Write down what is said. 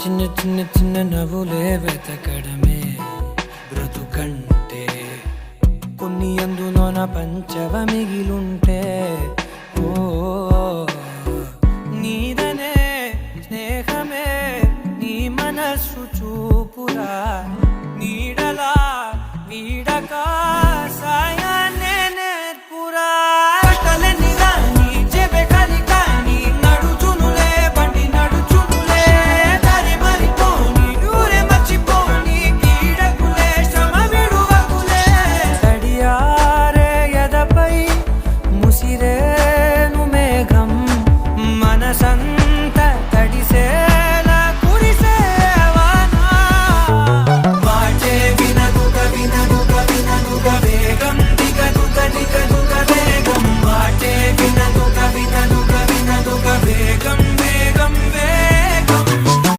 చిన్న చిన్న చిన్న నవ్వులే వెతకడమే బ్రతుకంటే కొన్ని అందులోన పంచవ మిగిలుంటే ఓ నీదనే స్నేహమే నీ మనస్సు చూపురా నీడలా వీడకా